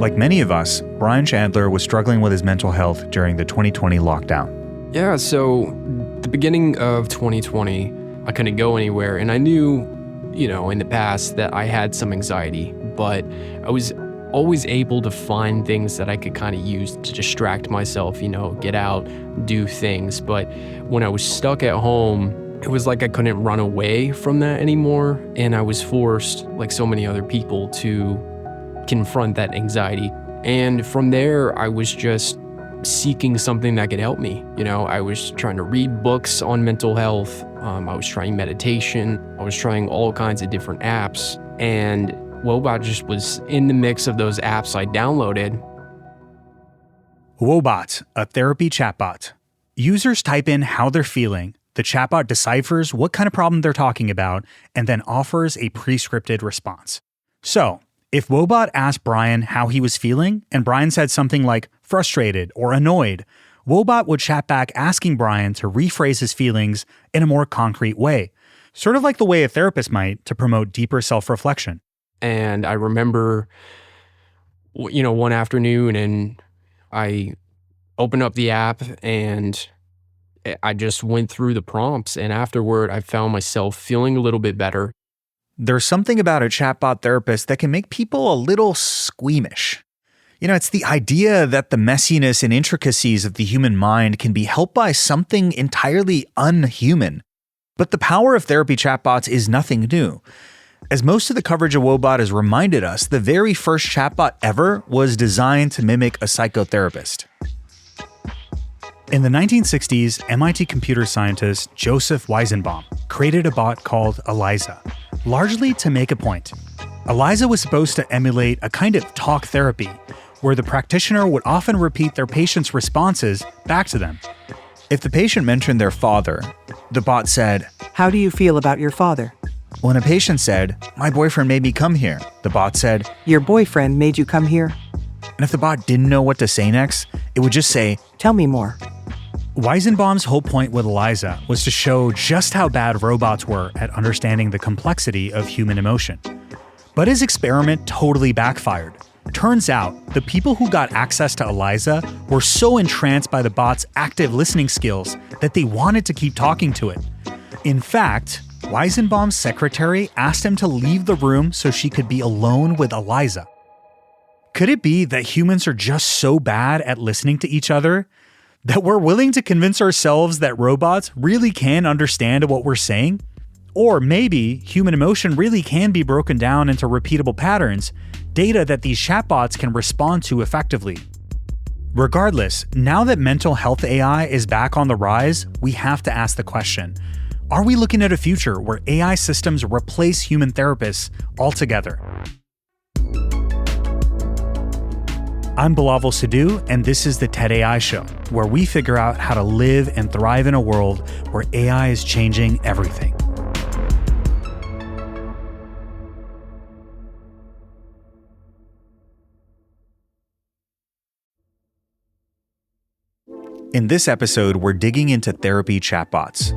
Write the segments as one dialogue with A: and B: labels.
A: Like many of us, Brian Chandler was struggling with his mental health during the 2020 lockdown.
B: Yeah, so the beginning of 2020, I couldn't go anywhere, and I knew, in the past that I had some anxiety, but I was always able to find things that I could kind of use to distract myself, get out, do things. But when I was stuck at home, it was like I couldn't run away from that anymore, and I was forced, like so many other people, to confront that anxiety. And from there, I was just seeking something that could help me. I was trying to read books on mental health. I was trying meditation. I was trying all kinds of different apps. And Woebot just was in the mix of those apps I downloaded.
A: Woebot, a therapy chatbot. Users type in how they're feeling. The chatbot deciphers what kind of problem they're talking about and then offers a pre-scripted response. So, if Woebot asked Brian how he was feeling, and Brian said something like frustrated or annoyed, Woebot would chat back asking Brian to rephrase his feelings in a more concrete way, sort of like the way a therapist might to promote deeper self-reflection.
B: And I remember, one afternoon, and I opened up the app and I just went through the prompts, and afterward I found myself feeling a little bit better.
A: There's something about a chatbot therapist that can make people a little squeamish. It's the idea that the messiness and intricacies of the human mind can be helped by something entirely unhuman. But the power of therapy chatbots is nothing new. As most of the coverage of Woebot has reminded us, the very first chatbot ever was designed to mimic a psychotherapist. In the 1960s, MIT computer scientist Joseph Weizenbaum created a bot called ELIZA, largely to make a point. ELIZA was supposed to emulate a kind of talk therapy, where the practitioner would often repeat their patient's responses back to them. If the patient mentioned their father, the bot said,
C: "How do you feel about your father?"
A: When a patient said, "My boyfriend made me come here," the bot said,
C: "Your boyfriend made you come here?"
A: And if the bot didn't know what to say next, it would just say,
C: "Tell me more."
A: Weizenbaum's whole point with ELIZA was to show just how bad robots were at understanding the complexity of human emotion. But his experiment totally backfired. Turns out, the people who got access to ELIZA were so entranced by the bot's active listening skills that they wanted to keep talking to it. In fact, Weizenbaum's secretary asked him to leave the room so she could be alone with ELIZA. Could it be that humans are just so bad at listening to each other that we're willing to convince ourselves that robots really can understand what we're saying? Or maybe human emotion really can be broken down into repeatable patterns, data that these chatbots can respond to effectively. Regardless, now that mental health AI is back on the rise, we have to ask the question, are we looking at a future where AI systems replace human therapists altogether? I'm Bilawal Sidhu, and this is the TED AI Show, where we figure out how to live and thrive in a world where AI is changing everything. In this episode, we're digging into therapy chatbots.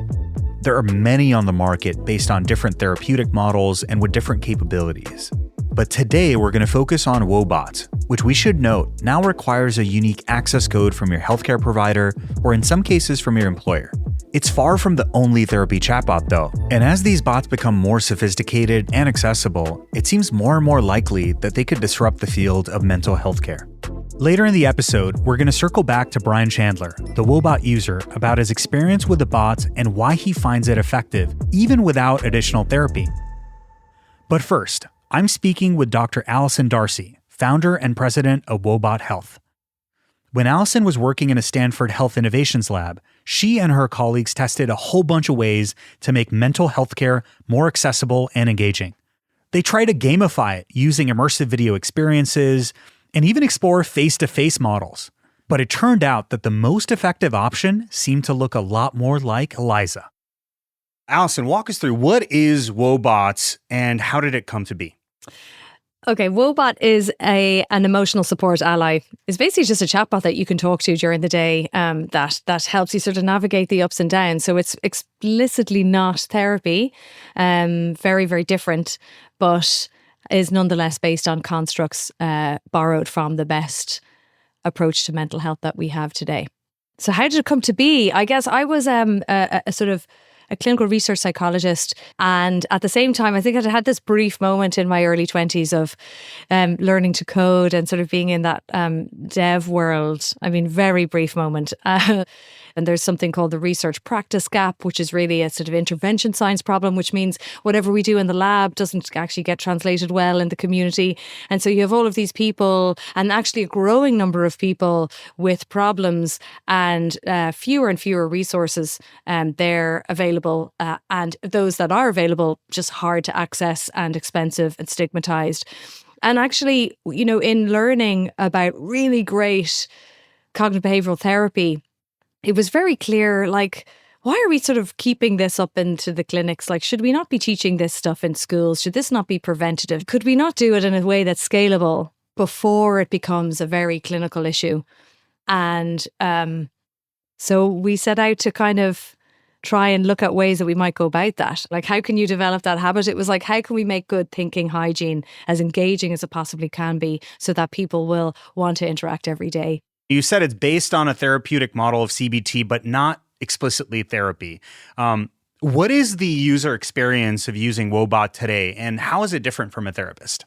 A: There are many on the market based on different therapeutic models and with different capabilities. But today we're going to focus on Woebot, which we should note now requires a unique access code from your healthcare provider or in some cases from your employer. It's far from the only therapy chatbot though, and as these bots become more sophisticated and accessible, it seems more and more likely that they could disrupt the field of mental health care. Later in the episode, we're going to circle back to Brian Chandler, the Woebot user, about his experience with the bot and why he finds it effective, even without additional therapy. But first, I'm speaking with Dr. Alison Darcy, founder and president of Woebot Health. When Alison was working in a Stanford Health Innovations lab, she and her colleagues tested a whole bunch of ways to make mental health care more accessible and engaging. They tried to gamify it using immersive video experiences and even explore face-to-face models. But it turned out that the most effective option seemed to look a lot more like ELIZA. Alison, walk us through what is Woebot and how did it come to be?
D: Okay, Woebot is an emotional support ally. It's basically just a chatbot that you can talk to during the day that helps you sort of navigate the ups and downs. So it's explicitly not therapy, very, very different. But is nonetheless based on constructs borrowed from the best approach to mental health that we have today. So how did it come to be? I guess I was a sort of a clinical research psychologist. And at the same time, I think I had this brief moment in my early 20s of learning to code and sort of being in that dev world. I mean, very brief moment. And there's something called the research practice gap, which is really a sort of intervention science problem, which means whatever we do in the lab doesn't actually get translated well in the community. And so you have all of these people, and actually a growing number of people with problems, and fewer and fewer resources they're available. And those that are available, just hard to access and expensive and stigmatized. And actually, you know, in learning about really great cognitive behavioral therapy, it was very clear, like, why are we sort of keeping this up into the clinics? Like, should we not be teaching this stuff in schools? Should this not be preventative? Could we not do it in a way that's scalable before it becomes a very clinical issue? And so we set out to kind of try and look at ways that we might go about that. Like, how can you develop that habit? It was like, how can we make good thinking hygiene as engaging as it possibly can be so that people will want to interact every day?
A: You said it's based on a therapeutic model of CBT, but not explicitly therapy. What is the user experience of using Woebot today, and how is it different from a therapist?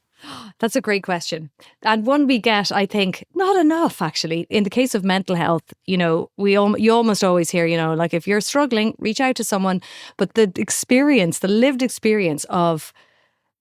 D: That's a great question. And one we get, I think, not enough, actually. In the case of mental health, you know, you almost always hear, you know, like, if you're struggling, reach out to someone. But the experience, the lived experience of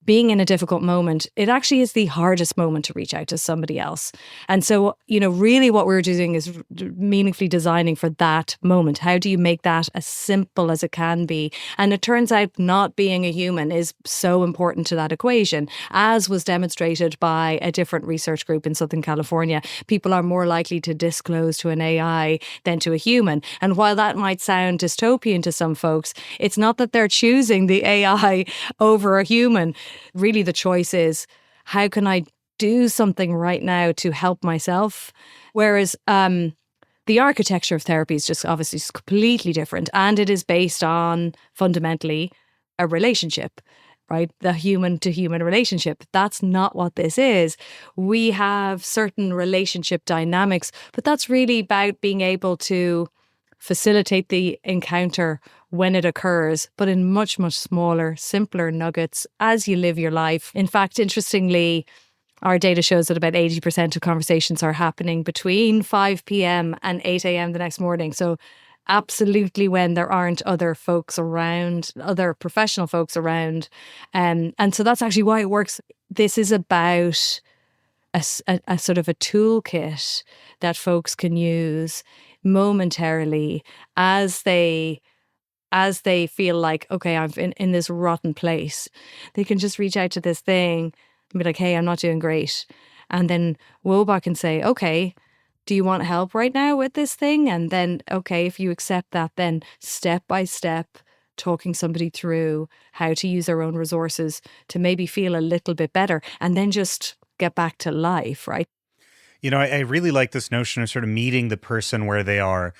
D: being in a difficult moment, it actually is the hardest moment to reach out to somebody else. And so, you know, really what we're doing is meaningfully designing for that moment. How do you make that as simple as it can be? And it turns out not being a human is so important to that equation, as was demonstrated by a different research group in Southern California. People are more likely to disclose to an AI than to a human. And while that might sound dystopian to some folks, it's not that they're choosing the AI over a human. Really, the choice is, how can I do something right now to help myself? Whereas the architecture of therapy is just obviously completely different. And it is based on fundamentally a relationship, right? The human to human relationship. That's not what this is. We have certain relationship dynamics, but that's really about being able to facilitate the encounter when it occurs, but in much, much smaller, simpler nuggets as you live your life. In fact, interestingly, our data shows that about 80% of conversations are happening between 5 p.m. and 8 a.m. the next morning. So absolutely when there aren't other folks around, other professional folks around. And so that's actually why it works. This is about a sort of a toolkit that folks can use momentarily as they feel like, okay, I'm in this rotten place. They can just reach out to this thing and be like, hey, I'm not doing great. And then Woebot can say, okay, do you want help right now with this thing? And then, okay, if you accept that, then step by step, talking somebody through how to use their own resources to maybe feel a little bit better, and then just get back to life, right?
A: You know, I really like this notion of sort of meeting the person where they are.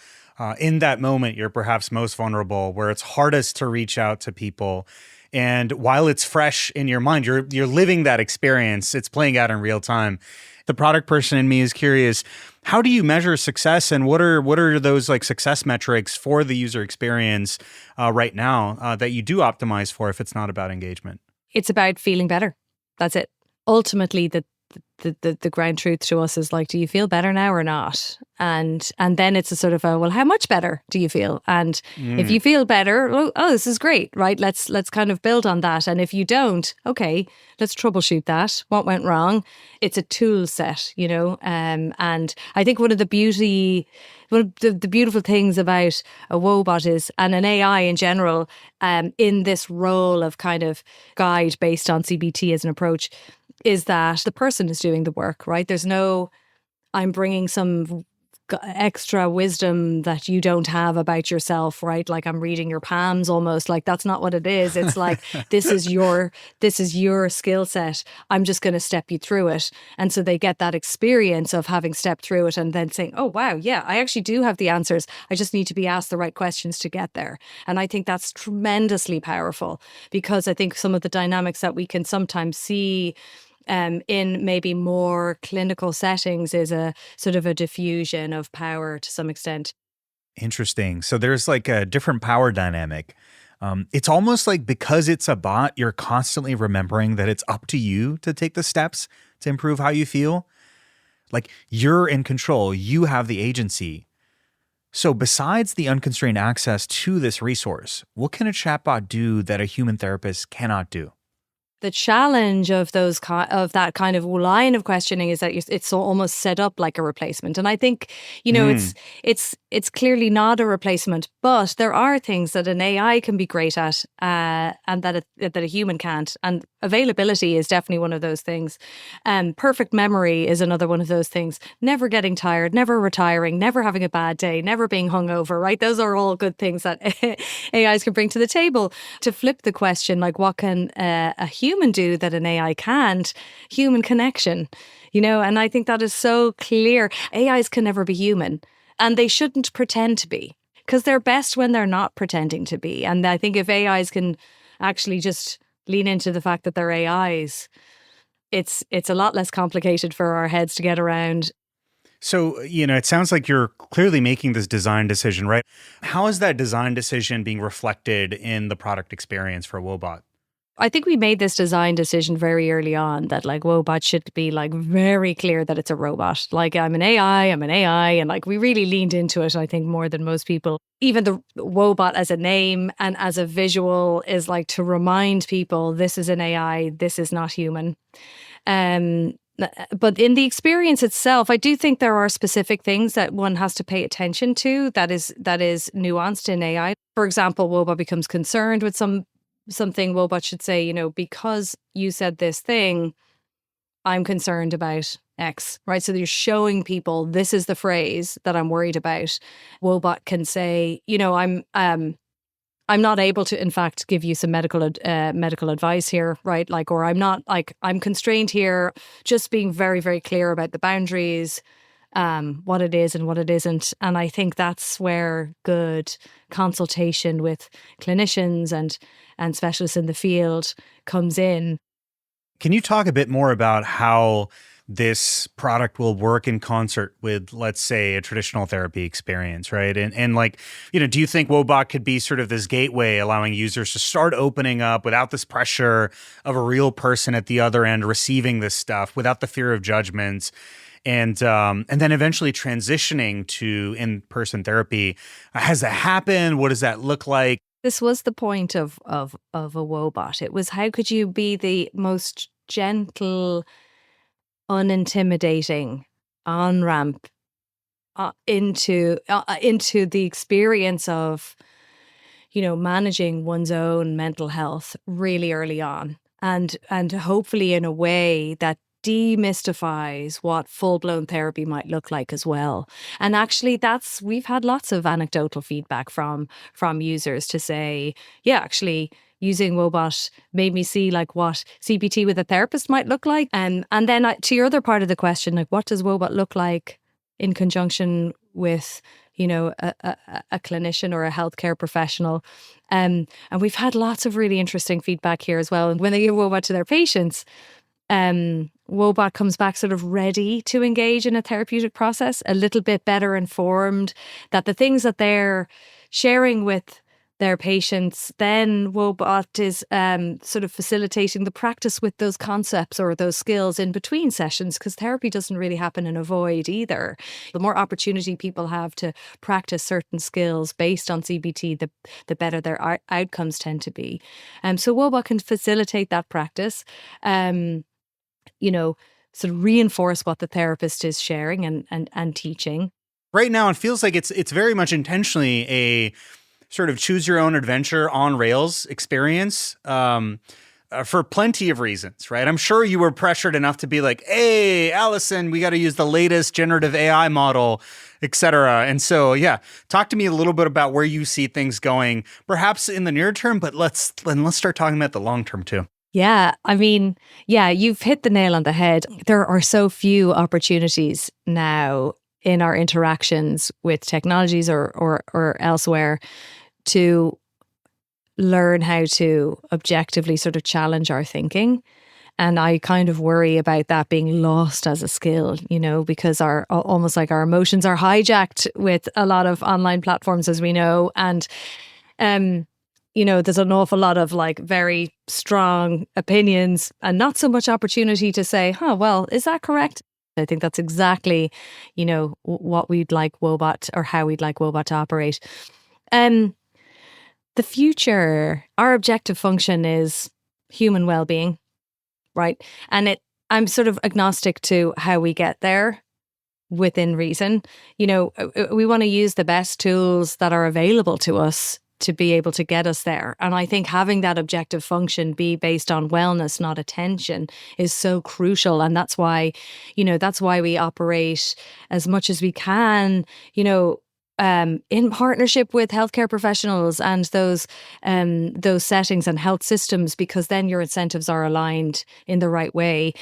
A: In that moment, you're perhaps most vulnerable, where it's hardest to reach out to people. And while it's fresh in your mind, you're living that experience. It's playing out in real time. The product person in me is curious, how do you measure success, and what are those like success metrics for the user experience right now that you do optimize for if it's not about engagement?
D: It's about feeling better. That's it. Ultimately, the ground truth to us is like, do you feel better now or not? And then it's a sort of well, how much better do you feel? And if you feel better, oh, this is great, right? Let's kind of build on that. And if you don't, okay, let's troubleshoot that. What went wrong? It's a tool set, you know. And I think one of the beautiful things about a Woebot is, and an AI in general, in this role of kind of guide based on CBT as an approach, is that the person is doing the work, right? There's no, I'm bringing some extra wisdom that you don't have about yourself, right? Like I'm reading your palms almost. Like that's not what it is. It's like this is your skill set. I'm just going to step you through it. And so they get that experience of having stepped through it and then saying, oh wow, yeah, I actually do have the answers. I just need to be asked the right questions to get there. And I think that's tremendously powerful, because I think some of the dynamics that we can sometimes see in maybe more clinical settings is a sort of a diffusion of power to some extent.
A: Interesting. So there's like a different power dynamic. It's almost like because it's a bot, you're constantly remembering that it's up to you to take the steps to improve how you feel. Like you're in control, you have the agency. So besides the unconstrained access to this resource, what can a chatbot do that a human therapist cannot do?
D: The challenge of that kind of line of questioning is that it's so almost set up like a replacement. And I think, it's clearly not a replacement, but there are things that an AI can be great at and that a human can't. And availability is definitely one of those things. Perfect memory is another one of those things. Never getting tired, never retiring, never having a bad day, never being hungover, right? Those are all good things that AIs can bring to the table. To flip the question, like what can a human do that an AI can't? Human connection, and I think that is so clear. AIs can never be human, and they shouldn't pretend to be, because they're best when they're not pretending to be. And I think if AIs can actually just lean into the fact that they're AIs, it's a lot less complicated for our heads to get around.
A: So, it sounds like you're clearly making this design decision, right? How is that design decision being reflected in the product experience for Woebot?
D: I think we made this design decision very early on that like Woebot should be like very clear that it's a robot. Like I'm an AI. And like we really leaned into it, I think, more than most people. Even the Woebot as a name and as a visual is like to remind people this is an AI, this is not human. But in the experience itself, I do think there are specific things that one has to pay attention to that is nuanced in AI. For example, Woebot becomes concerned with something. Woebot should say, because you said this thing, I'm concerned about X, right? So you're showing people this is the phrase that I'm worried about. Woebot can say, I'm not able to, in fact, give you some medical advice here, right? Like, or I'm constrained here. Just being very, very clear about the boundaries, what it is and what it isn't. And I think that's where good consultation with clinicians and specialists in the field comes in.
A: Can you talk a bit more about how this product will work in concert with, let's say, a traditional therapy experience, right? And like, do you think Woebot could be sort of this gateway allowing users to start opening up without this pressure of a real person at the other end receiving this stuff, without the fear of judgments, and then eventually transitioning to in-person therapy? Has that happened? What does that look like?
D: This was the point of a Woebot. It was, how could you be the most gentle, unintimidating on-ramp into the experience of, managing one's own mental health really early on, and hopefully in a way that demystifies what full-blown therapy might look like as well. And actually we've had lots of anecdotal feedback from users to say, yeah, actually using Woebot made me see like what CBT with a therapist might look like. And then to your other part of the question, like what does Woebot look like in conjunction with, a clinician or a healthcare professional? And we've had lots of really interesting feedback here as well. And when they give Woebot to their patients, Woebot comes back sort of ready to engage in a therapeutic process, a little bit better informed, that the things that they're sharing with their patients, then Woebot is sort of facilitating the practice with those concepts or those skills in between sessions, because therapy doesn't really happen in a void either. The more opportunity people have to practice certain skills based on CBT, the better their outcomes tend to be. So Woebot can facilitate that practice, sort of reinforce what the therapist is sharing and teaching.
A: Right now, it feels like it's very much intentionally a sort of choose your own adventure on rails experience. for plenty of reasons, right? I'm sure you were pressured enough to be like, hey, Alison, we got to use the latest generative AI model, et cetera. And so, yeah, talk to me a little bit about where you see things going, perhaps in the near term, but let's start talking about the long term too.
D: Yeah, I mean, yeah, you've hit the nail on the head. There are so few opportunities now in our interactions with technologies or elsewhere to learn how to objectively sort of challenge our thinking. And I kind of worry about that being lost as a skill, because almost like our emotions are hijacked with a lot of online platforms, as we know. And, there's an awful lot of like very strong opinions and not so much opportunity to say, well, is that correct? I think that's exactly, what we'd like Woebot or how we'd like Woebot to operate. The future, our objective function is human well-being, right? And I'm sort of agnostic to how we get there within reason. We want to use the best tools that are available to us to be able to get us there. And I think having that objective function be based on wellness, not attention, is so crucial. And that's why we operate as much as we can, in partnership with healthcare professionals and those settings and health systems, because then your incentives are aligned in the right way.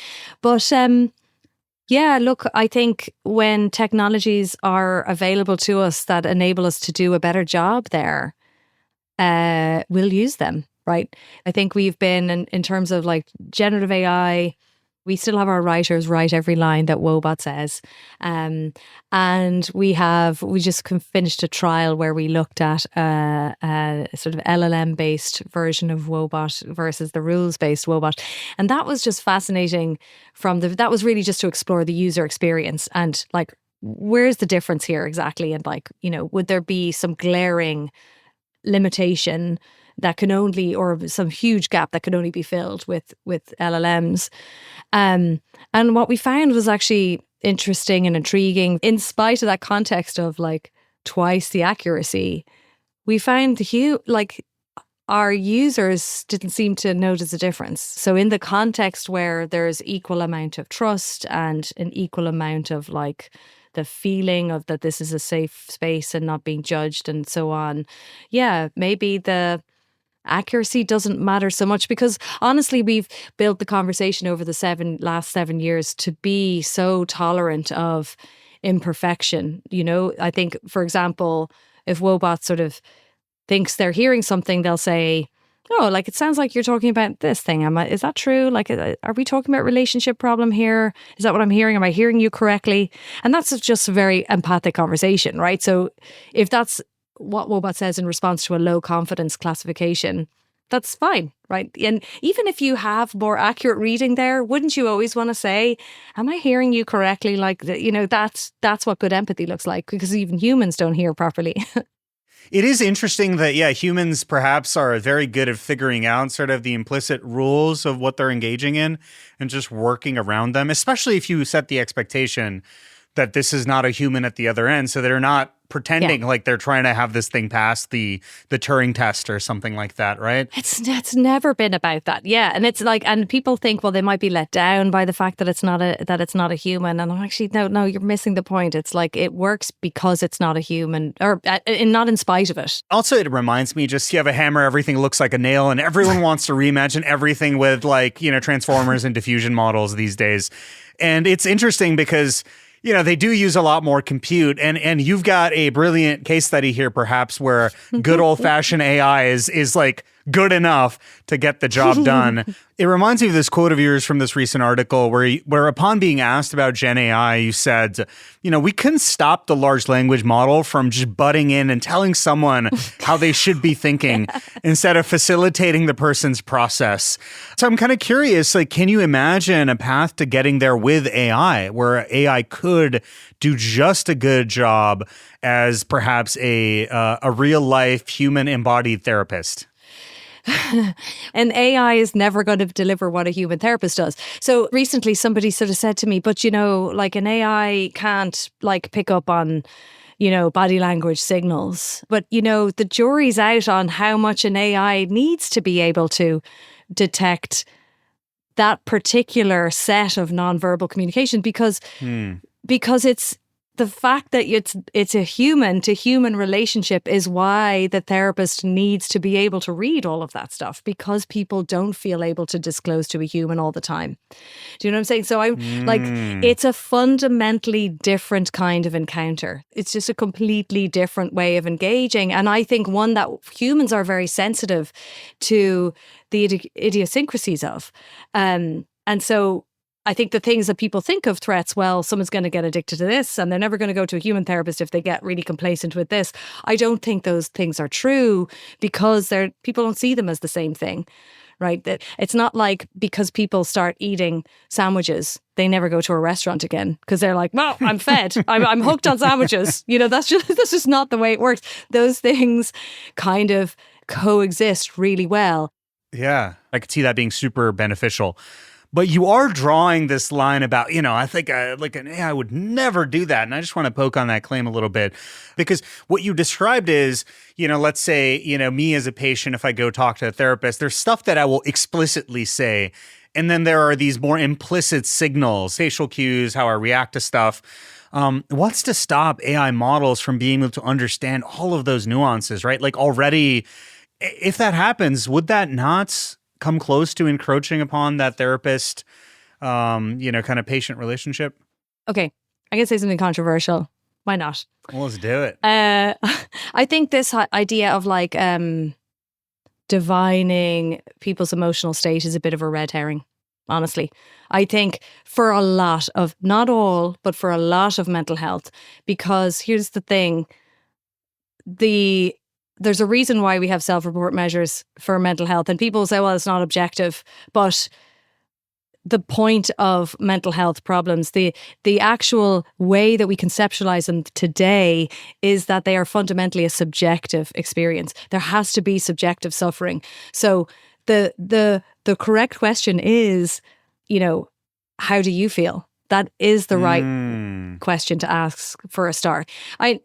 D: But yeah, look, I think when technologies are available to us that enable us to do a better job there, we'll use them, right? I think we've been, in terms of like generative AI, we still have our writers write every line that Woebot says. And we just finished a trial where we looked at a sort of LLM-based version of Woebot versus the rules-based Woebot. And that was just fascinating that was really just to explore the user experience and like, where's the difference here exactly? And like, would there be some glaring limitation that can only, or some huge gap that can only be filled with LLMs. And what we found was actually interesting and intriguing. In spite of that context of like twice the accuracy, we found our users didn't seem to notice a difference. So in the context where there's equal amount of trust and an equal amount of like the feeling of that this is a safe space and not being judged and so on. Yeah, maybe the accuracy doesn't matter so much, because honestly, we've built the conversation over the last 7 years to be so tolerant of imperfection. I think, for example, if Woebot sort of thinks they're hearing something, they'll say, oh, like, it sounds like you're talking about this thing. Is that true? Like, are we talking about relationship problem here? Is that what I'm hearing? Am I hearing you correctly? And that's just a very empathic conversation, right? So if that's what Woebot says in response to a low confidence classification, that's fine, right? And even if you have more accurate reading there, wouldn't you always want to say, am I hearing you correctly? Like, that's what good empathy looks like, because even humans don't hear properly.
A: It is interesting that, humans perhaps are very good at figuring out sort of the implicit rules of what they're engaging in and just working around them, especially if you set the expectation that this is not a human at the other end. So they're not pretending like they're trying to have this thing pass the Turing test or something like that, right?
D: It's never been about that. Yeah. And it's like, and people think, well, they might be let down by the fact that it's not a human. And I'm actually, no, you're missing the point. It's like, it works because it's not a human, or not in spite of it.
A: Also, it reminds me, just you have a hammer, everything looks like a nail, and everyone wants to reimagine everything with transformers and diffusion models these days. And it's interesting because they do use a lot more compute, and you've got a brilliant case study here, perhaps, where good old-fashioned AI is like good enough to get the job done. It reminds me of this quote of yours from this recent article where upon being asked about Gen AI, you said, we couldn't stop the large language model from just butting in and telling someone how they should be thinking instead of facilitating the person's process. So I'm kind of curious, can you imagine a path to getting there with AI, where AI could do just a good job as perhaps a real life human embodied therapist?
D: And AI is never going to deliver what a human therapist does. So recently somebody sort of said to me, but an AI can't pick up on, body language signals. But, the jury's out on how much an AI needs to be able to detect that particular set of nonverbal communication because it's the fact that it's a human to human relationship is why the therapist needs to be able to read all of that stuff, because people don't feel able to disclose to a human all the time. Do you know what I'm saying? So it's a fundamentally different kind of encounter. It's just a completely different way of engaging. And I think one that humans are very sensitive to the idiosyncrasies of. And so I think the things that people think of threats, well, someone's going to get addicted to this and they're never going to go to a human therapist if they get really complacent with this. I don't think those things are true because people don't see them as the same thing, right? That it's not like because people start eating sandwiches, they never go to a restaurant again because they're like, well, I'm fed. I'm hooked on sandwiches. That's just not the way it works. Those things kind of coexist really well.
A: Yeah, I could see that being super beneficial. But you are drawing this line about, I think like an AI would never do that. And I just want to poke on that claim a little bit because what you described is, let's say, me as a patient, if I go talk to a therapist, there's stuff that I will explicitly say. And then there are these more implicit signals, facial cues, how I react to stuff. What's to stop AI models from being able to understand all of those nuances, right? Like already, if that happens, would that not come close to encroaching upon that therapist, kind of patient relationship?
D: Okay, I can say something controversial. Why not?
A: Well, let's do it.
D: I think this idea of like divining people's emotional state is a bit of a red herring, honestly. I think for a lot of, not all, but for a lot of mental health, because here's the thing, there's a reason why we have self-report measures for mental health. And people say, well, it's not objective. But the point of mental health problems, the actual way that we conceptualize them today is that they are fundamentally a subjective experience. There has to be subjective suffering. So the correct question is, how do you feel? That is the right question to ask for a start. I'm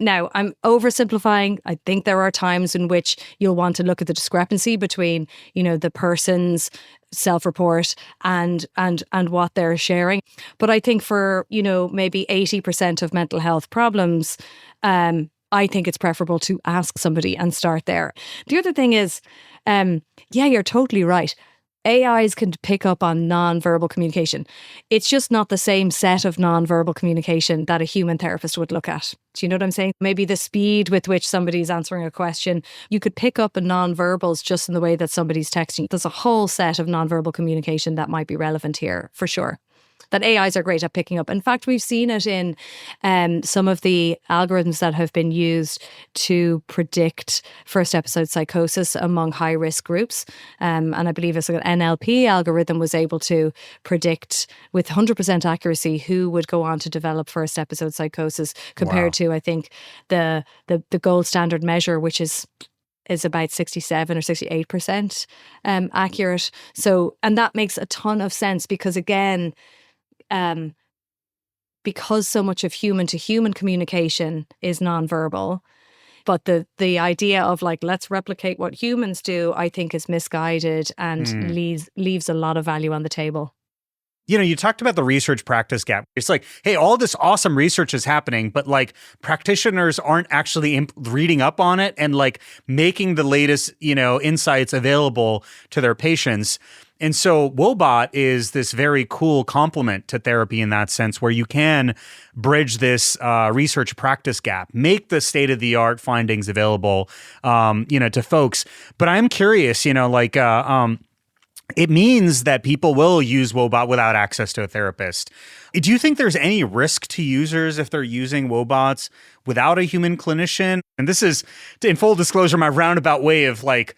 D: oversimplifying. I think there are times in which you'll want to look at the discrepancy between, the person's self-report and what they're sharing. But I think for, maybe 80% of mental health problems, I think it's preferable to ask somebody and start there. The other thing is, you're totally right. AIs can pick up on non-verbal communication. It's just not the same set of non-verbal communication that a human therapist would look at. Do you know what I'm saying? Maybe the speed with which somebody's answering a question, you could pick up on non-verbals just in the way that somebody's texting. There's a whole set of non-verbal communication that might be relevant here, for sure, that AIs are great at picking up. In fact, we've seen it in some of the algorithms that have been used to predict first episode psychosis among high-risk groups. And I believe it's an NLP algorithm was able to predict with 100% accuracy who would go on to develop first episode psychosis compared to, I think, the gold standard measure, which is about 67 or 68% accurate. So, and that makes a ton of sense because, again, because so much of human to human communication is nonverbal, but the idea of like, let's replicate what humans do, I think is misguided and leaves a lot of value on the table.
A: You talked about the research practice gap. It's like, hey, all this awesome research is happening, but like practitioners aren't actually reading up on it and like making the latest, insights available to their patients. And so Woebot is this very cool complement to therapy in that sense, where you can bridge this research practice gap, make the state-of-the-art findings available, to folks. But I'm curious, it means that people will use Woebot without access to a therapist. Do you think there's any risk to users if they're using Woebots without a human clinician? And this is, in full disclosure, my roundabout way of like,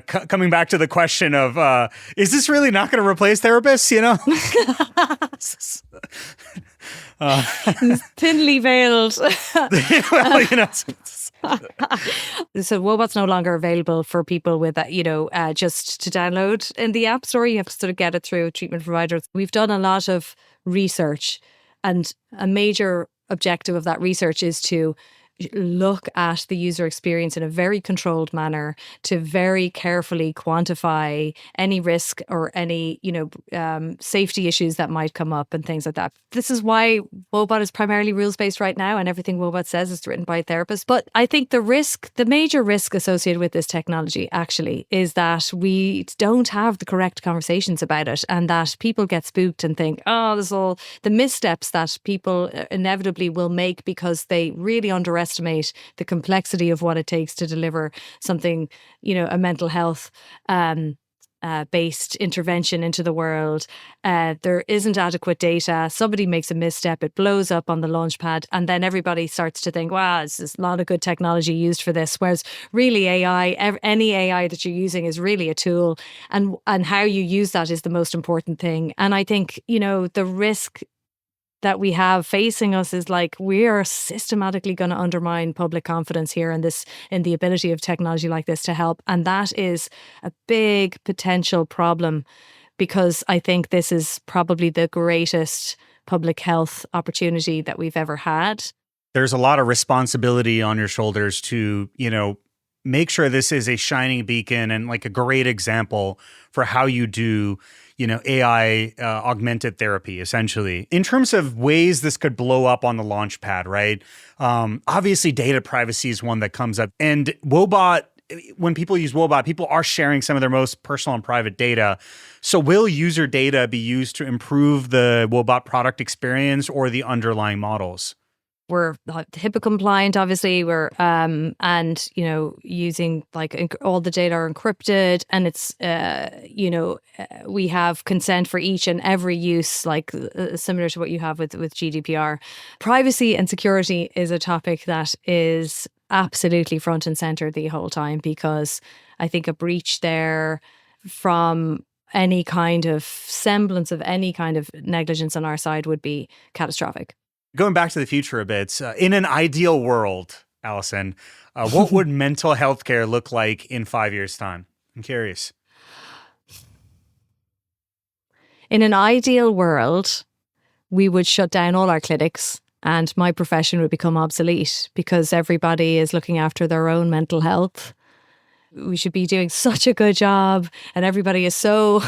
A: coming back to the question of, is this really not going to replace therapists,
D: Thinly veiled.
A: Well,
D: So Woebot's no longer available for people with, just to download in the App Store. You have to sort of get it through treatment providers. We've done a lot of research, and a major objective of that research is to look at the user experience in a very controlled manner to very carefully quantify any risk or any, safety issues that might come up and things like that. This is why Woebot is primarily rules-based right now, and everything Woebot says is written by therapists. But I think the major risk associated with this technology actually is that we don't have the correct conversations about it, and that people get spooked and think, oh, this is all the missteps that people inevitably will make because they really underestimate the complexity of what it takes to deliver something, a mental health based intervention into the world. There isn't adequate data. Somebody makes a misstep, it blows up on the launch pad, and then everybody starts to think, wow, there's not a good technology used for this. Whereas really any AI that you're using is really a tool, and how you use that is the most important thing. And I think, the risk that we have facing us is like we are systematically going to undermine public confidence here in the ability of technology like this to help. And that is a big potential problem, because I think this is probably the greatest public health opportunity that we've ever had.
A: There's a lot of responsibility on your shoulders to, make sure this is a shining beacon and like a great example for how you do AI augmented therapy, essentially. In terms of ways this could blow up on the launch pad, right? Obviously, data privacy is one that comes up. And Woebot, when people use Woebot, people are sharing some of their most personal and private data. So will user data be used to improve the Woebot product experience or the underlying models?
D: We're HIPAA compliant, obviously. We're using all the data are encrypted, and it's we have consent for each and every use, similar to what you have with GDPR. Privacy and security is a topic that is absolutely front and center the whole time, because I think a breach there from any kind of semblance of any kind of negligence on our side would be catastrophic.
A: Going back to the future a bit, in an ideal world, Alison, what would mental health care look like in 5 years' time? I'm curious.
D: In an ideal world, we would shut down all our clinics and my profession would become obsolete, because everybody is looking after their own mental health. We should be doing such a good job and everybody is so,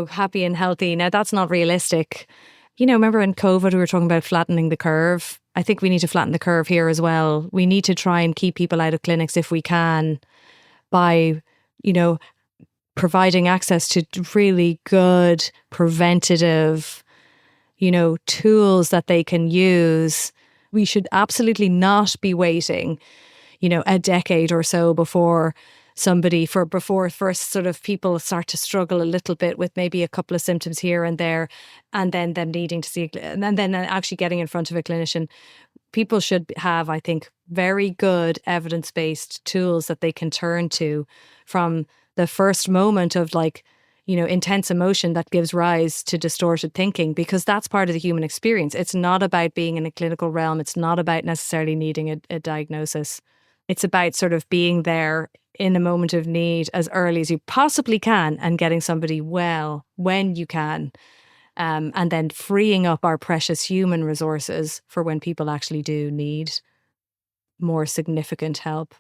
D: happy and healthy. Now, that's not realistic. Remember in COVID, we were talking about flattening the curve. I think we need to flatten the curve here as well. We need to try and keep people out of clinics if we can by, providing access to really good preventative, tools that they can use. We should absolutely not be waiting, a decade or so before first sort of people start to struggle a little bit with maybe a couple of symptoms here and there, and then them needing to see, and then actually getting in front of a clinician. People should have, I think, very good evidence-based tools that they can turn to from the first moment of intense emotion that gives rise to distorted thinking, because that's part of the human experience. It's not about being in a clinical realm. It's not about necessarily needing a diagnosis. It's about sort of being there in a moment of need as early as you possibly can and getting somebody well when you can, and then freeing up our precious human resources for when people actually do need more significant help.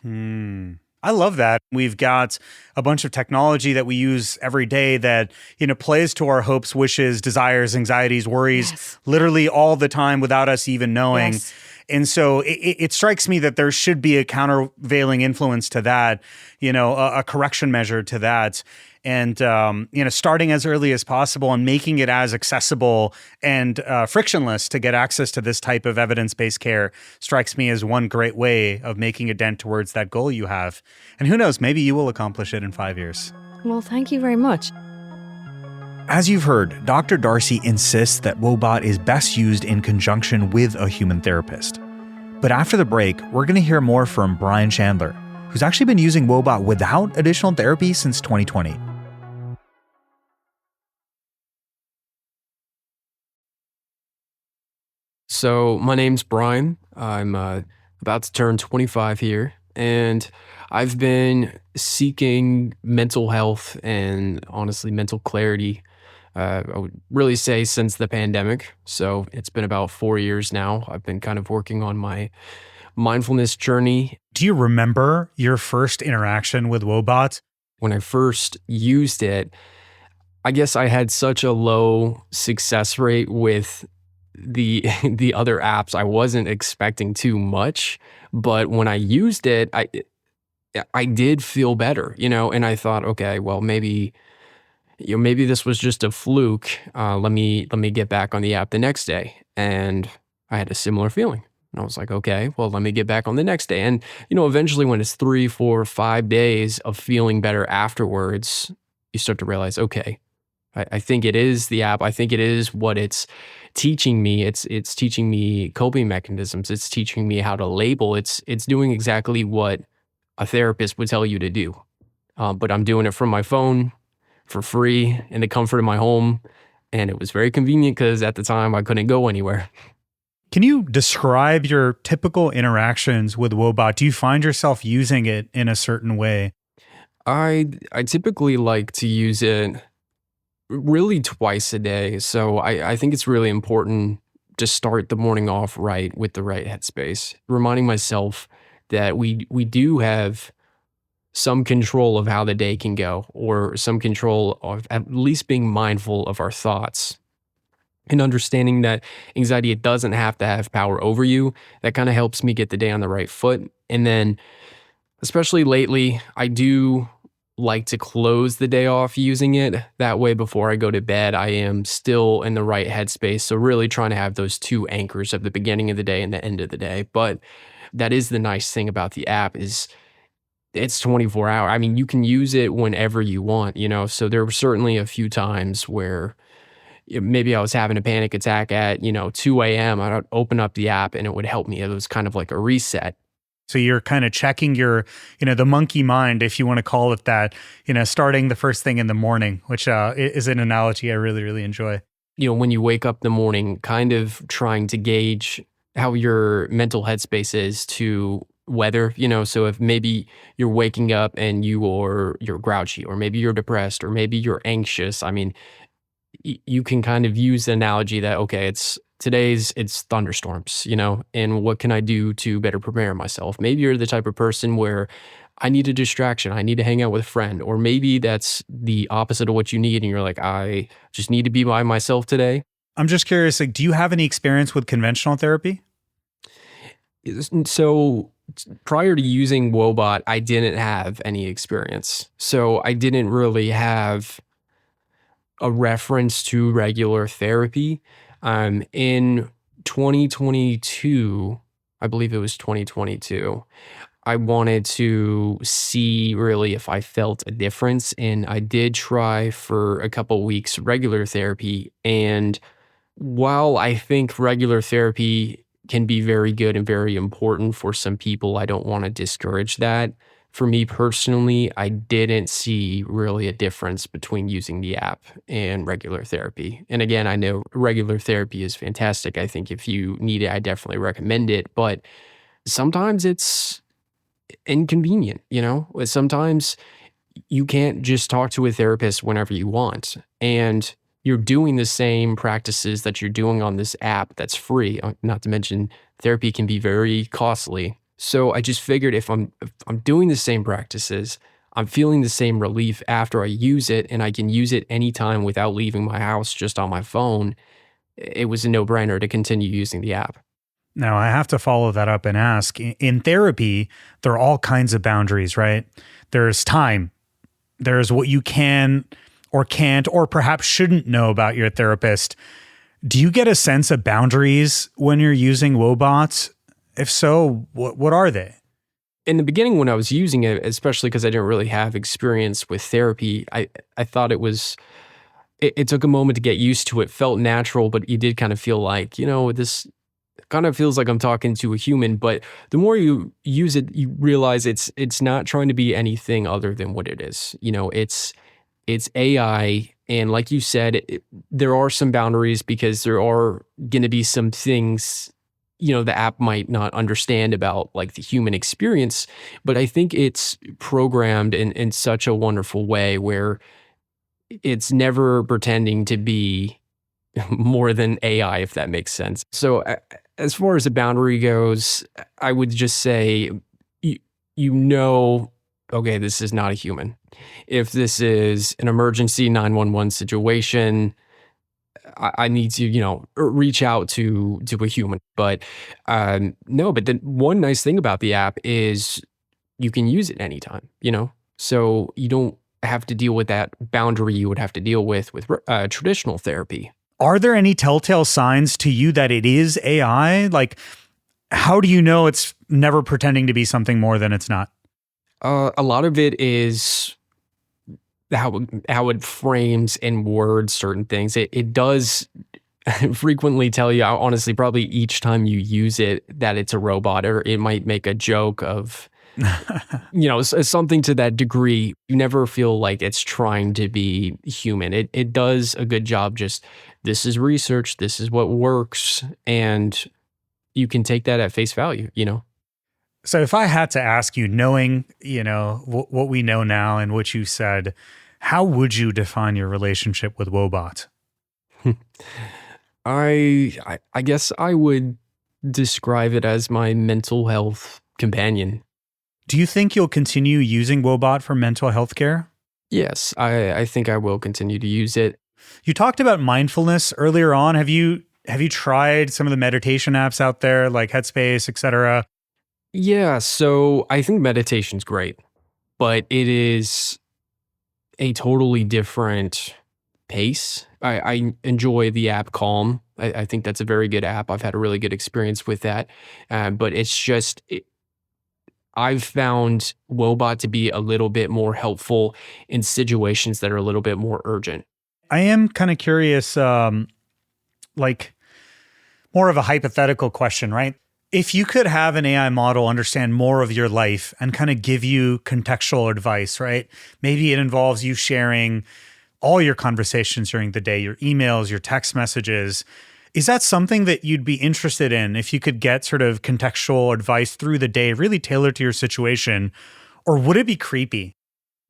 A: I love that. We've got a bunch of technology that we use every day that, plays to our hopes, wishes, desires, anxieties, worries, literally all the time without us even knowing.
D: Yes.
A: And so it strikes me that there should be a countervailing influence to that, a correction measure to that. And, starting as early as possible and making it as accessible and frictionless to get access to this type of evidence-based care strikes me as one great way of making a dent towards that goal you have. And who knows, maybe you will accomplish it in 5 years.
D: Well, thank you very much.
A: As you've heard, Dr. Darcy insists that Woebot is best used in conjunction with a human therapist. But after the break, we're going to hear more from Brian Chandler, who's actually been using Woebot without additional therapy since 2020.
B: So my name's Brian. I'm about to turn 25 here, and I've been seeking mental health and honestly mental clarity, I would really say since the pandemic. So it's been about 4 years now. I've been kind of working on my mindfulness journey.
A: Do you remember your first interaction with Woebot?
B: When I first used it, I guess I had such a low success rate with the other apps. I wasn't expecting too much, but when I used it, I did feel better, and I thought, okay, well, maybe maybe this was just a fluke. Let me get back on the app the next day, and I had a similar feeling. And I was like, okay, well, let me get back on the next day. And, eventually when it's 3, 4, 5 days of feeling better afterwards, you start to realize, okay, I think it is the app. I think it is what it's teaching me. It's teaching me coping mechanisms. It's teaching me how to label. It's doing exactly what a therapist would tell you to do. But I'm doing it from my phone for free in the comfort of my home. And it was very convenient because at the time I couldn't go anywhere.
A: Can you describe your typical interactions with Woebot? Do you find yourself using it in a certain way?
B: I typically like to use it really twice a day. So I think it's really important to start the morning off right with the right headspace, reminding myself that we do have some control of how the day can go, or some control of at least being mindful of our thoughts. And understanding that anxiety, it doesn't have to have power over you. That kind of helps me get the day on the right foot. And then, especially lately, I do like to close the day off using it. That way, before I go to bed, I am still in the right headspace. So really trying to have those two anchors of the beginning of the day and the end of the day. But that is the nice thing about the app is it's 24 hour. I mean, you can use it whenever you want, So there were certainly a few times where maybe I was having a panic attack at, 2 a.m. I'd open up the app and it would help me. It was kind of like a reset.
A: So you're kind of checking your, the monkey mind, if you want to call it that, starting the first thing in the morning, which is an analogy I really, really enjoy.
B: When you wake up in the morning, kind of trying to gauge how your mental headspace is to weather, so if maybe you're waking up and you're grouchy, or maybe you're depressed, or maybe you're anxious. I mean, you can kind of use the analogy that, okay, it's thunderstorms, and what can I do to better prepare myself? Maybe you're the type of person where I need a distraction. I need to hang out with a friend, or maybe that's the opposite of what you need. And you're like, I just need to be by myself today.
A: I'm just curious, do you have any experience with conventional therapy?
B: So prior to using Woebot, I didn't have any experience. So I didn't really have a reference to regular therapy. In 2022, I believe it was 2022, I wanted to see really if I felt a difference. And I did try for a couple weeks regular therapy. And while I think regular therapy can be very good and very important for some people, I don't want to discourage that. For me personally, I didn't see really a difference between using the app and regular therapy. And again, I know regular therapy is fantastic. I think if you need it, I definitely recommend it. But sometimes it's inconvenient, Sometimes you can't just talk to a therapist whenever you want. And you're doing the same practices that you're doing on this app that's free. Not to mention, therapy can be very costly. So I just figured if I'm doing the same practices, I'm feeling the same relief after I use it, and I can use it anytime without leaving my house, just on my phone, it was a no-brainer to continue using the app.
A: Now, I have to follow that up and ask, in therapy, there are all kinds of boundaries, right? There's time. There's what you can or can't or perhaps shouldn't know about your therapist. Do you get a sense of boundaries when you're using Woebot? If so, what are they?
B: In the beginning, when I was using it, especially because I didn't really have experience with therapy, I thought it took a moment to get used to it. Felt natural, but you did kind of feel like, this kind of feels like I'm talking to a human. But the more you use it, you realize it's not trying to be anything other than what it is. It's AI. And like you said, there are some boundaries because there are going to be some things the app might not understand about like the human experience, but I think it's programmed in such a wonderful way where it's never pretending to be more than AI, if that makes sense. So as far as the boundary goes, I would just say, okay, this is not a human. If this is an emergency 911 situation, I need to, reach out to a human. But no, but then one nice thing about the app is you can use it anytime, so you don't have to deal with that boundary you would have to deal with traditional therapy.
A: Are there any telltale signs to you that it is AI? Like, how do you know it's never pretending to be something more than it's not?
B: A lot of it is how it frames and words certain things. It does frequently tell you, honestly, probably each time you use it, that it's a robot, or it might make a joke of, something to that degree. You never feel like it's trying to be human. It does a good job. Just, this is research, this is what works, and you can take that at face value,
A: So if I had to ask you, knowing, what we know now and what you said, how would you define your relationship with Woebot?
B: I guess I would describe it as my mental health companion.
A: Do you think you'll continue using Woebot for mental health care?
B: Yes, I think I will continue to use it.
A: You talked about mindfulness earlier on. Have you tried some of the meditation apps out there like Headspace, etc.?
B: Yeah, so I think meditation's great, but it is a totally different pace. I enjoy the app Calm. I think that's a very good app. I've had a really good experience with that. But it's just, I've found Woebot to be a little bit more helpful in situations that are a little bit more urgent.
A: I am kind of curious, like more of a hypothetical question, right? If you could have an AI model understand more of your life and kind of give you contextual advice, right? Maybe it involves you sharing all your conversations during the day, your emails, your text messages. Is that something that you'd be interested in if you could get sort of contextual advice through the day, really tailored to your situation? Or would it be creepy?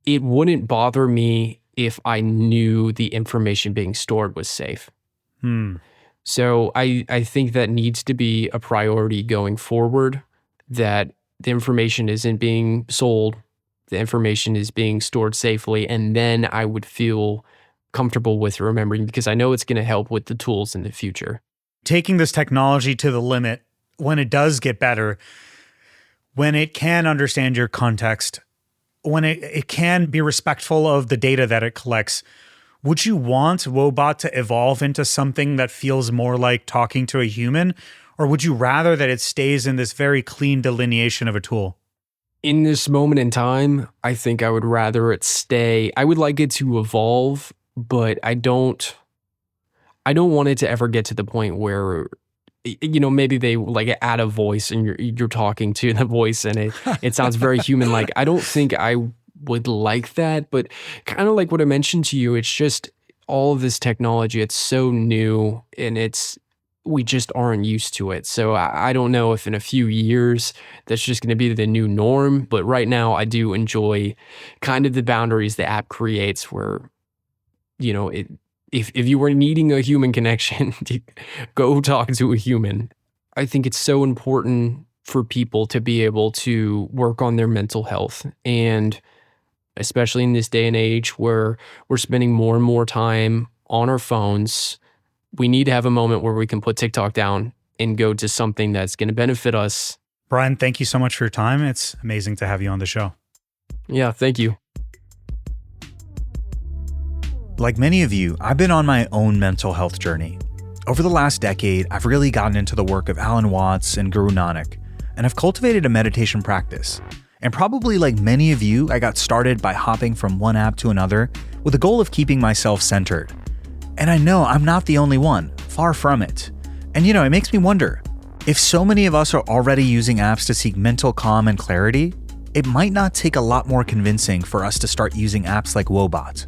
B: It wouldn't bother me if I knew the information being stored was safe. So I think that needs to be a priority going forward, that the information isn't being sold, the information is being stored safely, and then I would feel comfortable with remembering, because I know it's going to help with the tools in the future.
A: Taking this technology to the limit, when it does get better, when it can understand your context, when it can be respectful of the data that it collects, would you want Woebot to evolve into something that feels more like talking to a human? Or would you rather that it stays in this very clean delineation of a tool?
B: In this moment in time, I think I would rather it stay. I would like it to evolve, but I don't want it to ever get to the point where, maybe they like add a voice and you're talking to the voice and it sounds very human. Like, I don't think I would like that, but kind of like what I mentioned to you, it's just all of this technology, it's so new and we just aren't used to it. So I don't know if in a few years that's just going to be the new norm, but right now I do enjoy kind of the boundaries the app creates where, if you were needing a human connection, go talk to a human. I think it's so important for people to be able to work on their mental health, and especially in this day and age where we're spending more and more time on our phones, we need to have a moment where we can put TikTok down and go to something that's going to benefit us.
A: Brian, thank you so much for your time. It's amazing to have you on the show.
B: Yeah, thank you.
A: Like many of you, I've been on my own mental health journey. Over the last decade, I've really gotten into the work of Alan Watts and Guru Nanak, and I've cultivated a meditation practice. And probably like many of you, I got started by hopping from one app to another with the goal of keeping myself centered. And I know I'm not the only one, far from it. And it makes me wonder, if so many of us are already using apps to seek mental calm and clarity, it might not take a lot more convincing for us to start using apps like Woebot.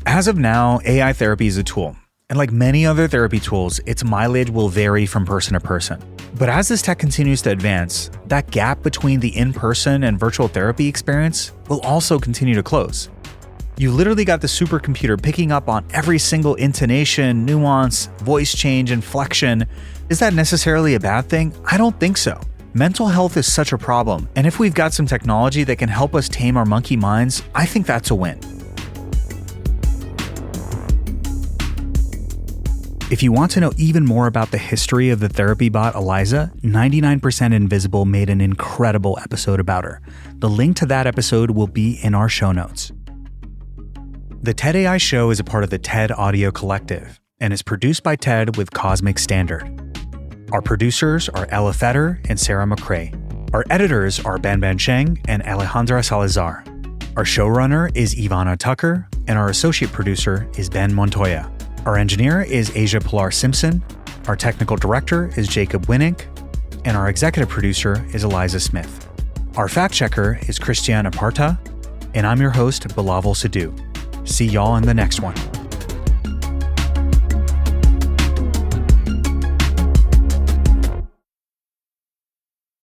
A: As of now, AI therapy is a tool. And like many other therapy tools, its mileage will vary from person to person. But as this tech continues to advance, that gap between the in-person and virtual therapy experience will also continue to close. You literally got the supercomputer picking up on every single intonation, nuance, voice change, inflection. Is that necessarily a bad thing? I don't think so. Mental health is such a problem, and if we've got some technology that can help us tame our monkey minds, I think that's a win. If you want to know even more about the history of the therapy bot ELIZA, 99% Invisible made an incredible episode about her. The link to that episode will be in our show notes. The TED AI Show is a part of the TED Audio Collective and is produced by TED with Cosmic Standard. Our producers are Ella Fetter and Sarah McRae. Our editors are Ban Cheng and Alejandra Salazar. Our showrunner is Ivana Tucker, and our associate producer is Ben Montoya. Our engineer is Asia Pilar Simpson, our technical director is Jacob Winnick, and our executive producer is Eliza Smith. Our fact checker is Christiane Aparta, and I'm your host, Bilawal Sidhu. See y'all in the next one.